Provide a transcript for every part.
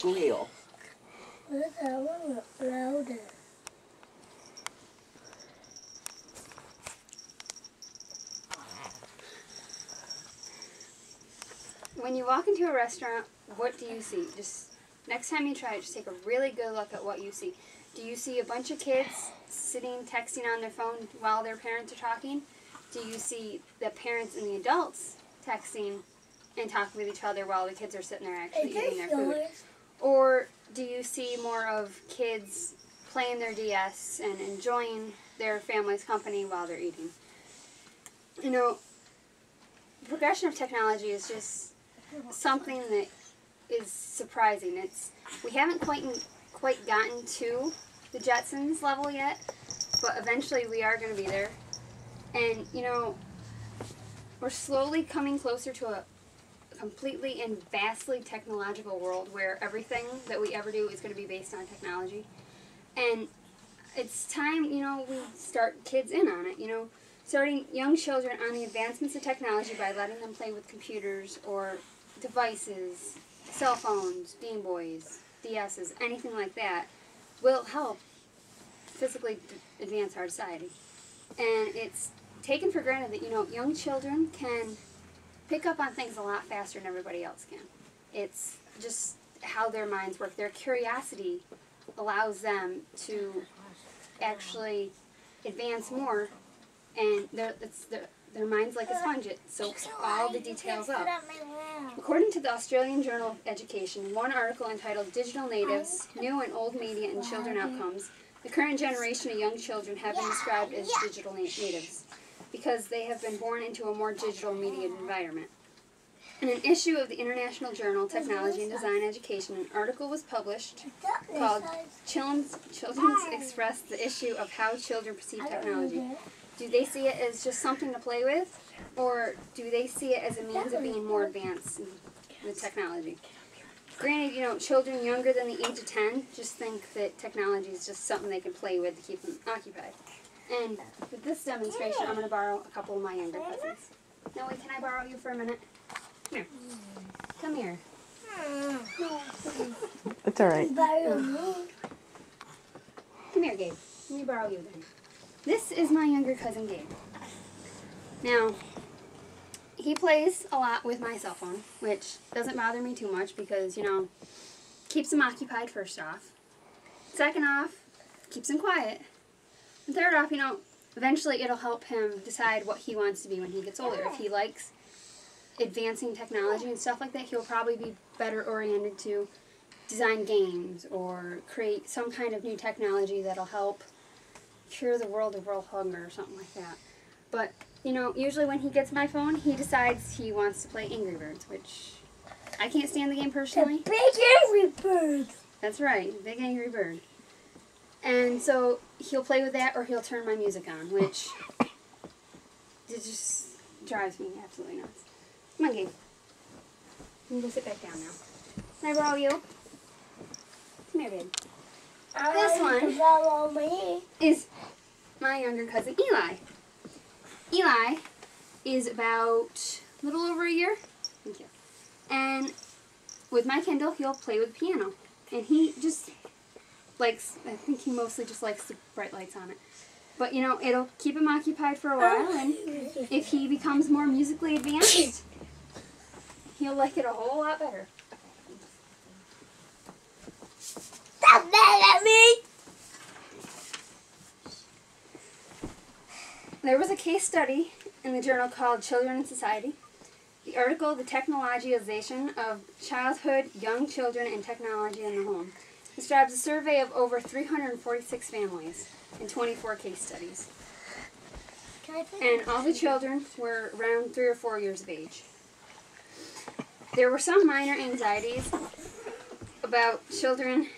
squeal. Where's that one louder? When you walk into a restaurant, what do you see? Just next time you try it, just take a really good look at what you see. Do you see a bunch of kids sitting, texting on their phone while their parents are talking? Do you see the parents and the adults texting and talking with each other while the kids are sitting there actually eating their food? Or do you see more of kids playing their DS and enjoying their family's company while they're eating? You know, the progression of technology is just something that is surprising. We haven't quite gotten to the Jetsons level yet, but eventually we are going to be there. And, you know, we're slowly coming closer to a completely and vastly technological world where everything that we ever do is going to be based on technology. And it's time, you know, we start kids in on it, you know, starting young children on the advancements of technology by letting them play with computers or devices, cell phones, Game Boys, DSs, anything like that will help physically advance our society. And it's taken for granted that, you know, young children can pick up on things a lot faster than everybody else can. It's just how their minds work. Their curiosity allows them to actually advance more, and their mind's like a sponge. It soaks all the details up. According to the Australian Journal of Education, one article entitled Digital Natives, New and Old Media and Children Outcomes, the current generation of young children have been described as digital natives because they have been born into a more digital media environment. In an issue of the International Journal Technology and Design Education, an article was published called Children's Express the Issue of How Children Perceive Technology. Do they see it as just something to play with, or do they see it as a means of being more advanced in the technology? Granted, you know, children younger than the age of 10 just think that technology is just something they can play with to keep them occupied. And with this demonstration, I'm going to borrow a couple of my younger cousins. Noe, can I borrow you for a minute? Here. Come here. It's all right. Come here, Gabe. Let me borrow you then. This is my younger cousin, Gabe. Now, he plays a lot with my cell phone, which doesn't bother me too much because, you know, keeps him occupied first off. Second off, keeps him quiet. And third off, you know, eventually it'll help him decide what he wants to be when he gets older. If he likes advancing technology and stuff like that, he'll probably be better oriented to design games or create some kind of new technology that'll help cure the world of world hunger or something like that. But, you know, usually when he gets my phone, he decides he wants to play Angry Birds, which I can't stand the game personally. The Big Angry Bird! That's right, Big Angry Bird. And so he'll play with that or he'll turn my music on, which it just drives me absolutely nuts. Come on, Gabe. You can go sit back down now. Can I borrow you? Come here, babe. This one is my younger cousin, Eli. Eli is about a little over a year. Thank you. And with my Kindle, he'll play with the piano. And he just likes, I think he mostly just likes the bright lights on it. But, you know, it'll keep him occupied for a while. And if he becomes more musically advanced, he'll like it a whole lot better. Stop that at me! There was a case study in the journal called Children in Society. The article, The Technologization of Childhood, Young Children, and Technology in the Home, describes a survey of over 346 families in 24 case studies. And all the children were around 3 or 4 years of age. There were some minor anxieties about children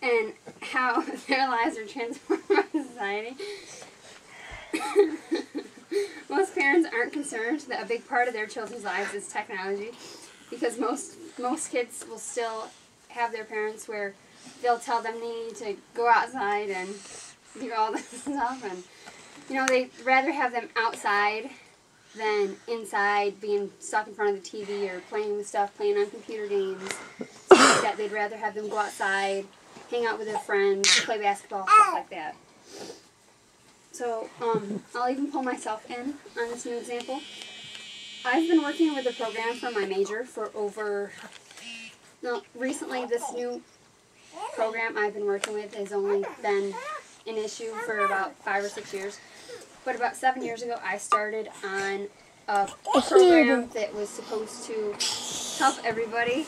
and how their lives are transformed by society. Most parents aren't concerned that a big part of their children's lives is technology, because most kids will still have their parents where they'll tell them they need to go outside and do all this stuff, and you know, they'd rather have them outside than inside being stuck in front of the TV or playing with stuff, playing on computer games. rather have them go outside, hang out with their friends, play basketball, stuff like that. So I'll even pull myself in on this new example. I've been working with a program for my major for recently this new program I've been working with has only been an issue for about 5 or 6 years. But about 7 years ago, I started on a program that was supposed to help everybody.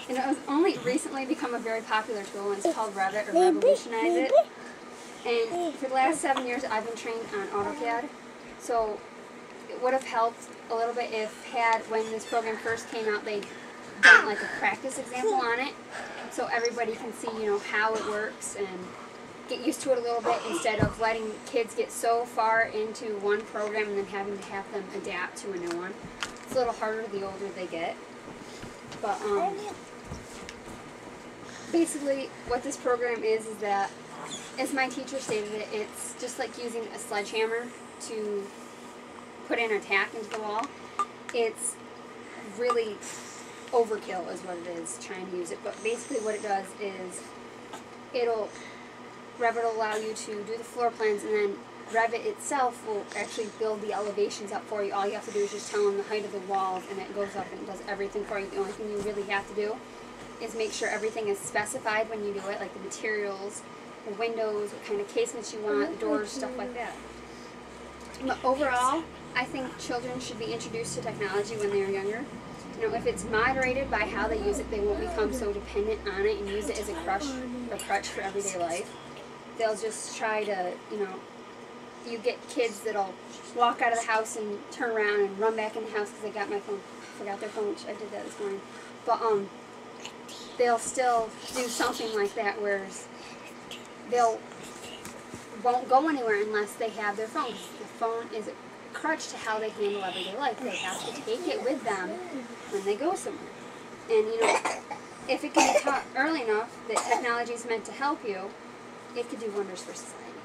And it was only recently become a very popular tool, and it's called Revit, or Revolutionize It. And for the last 7 years, I've been trained on AutoCAD. So it would have helped a little bit if when this program first came out, they'd done like a practice example on it, so everybody can see, how it works and get used to it a little bit, instead of letting kids get so far into one program and then having to have them adapt to a new one. It's a little harder the older they get. But basically what this program is that, as my teacher stated it, it's just like using a sledgehammer to put in a tack into the wall. It's really overkill is what it is, trying to use it. But basically what it does is Revit will allow you to do the floor plans, and then Revit itself will actually build the elevations up for you. All you have to do is just tell them the height of the walls, and it goes up and does everything for you. The only thing you really have to do is make sure everything is specified when you do it, like the materials, the windows, what kind of casements you want, the doors, stuff like that. But overall, I think children should be introduced to technology when they're younger. If it's moderated by how they use it, they won't become so dependent on it and use it as a crutch for everyday life. They'll just try to, you get kids that'll walk out of the house and turn around and run back in the house because they got my phone, forgot their phone, which I did that this morning. But they'll still do something like that, whereas won't go anywhere unless they have their phone. The phone is a crutch to how they handle everyday life. They have to take it with them when they go somewhere. And if it can be taught early enough that technology is meant to help you, it could do wonders for society.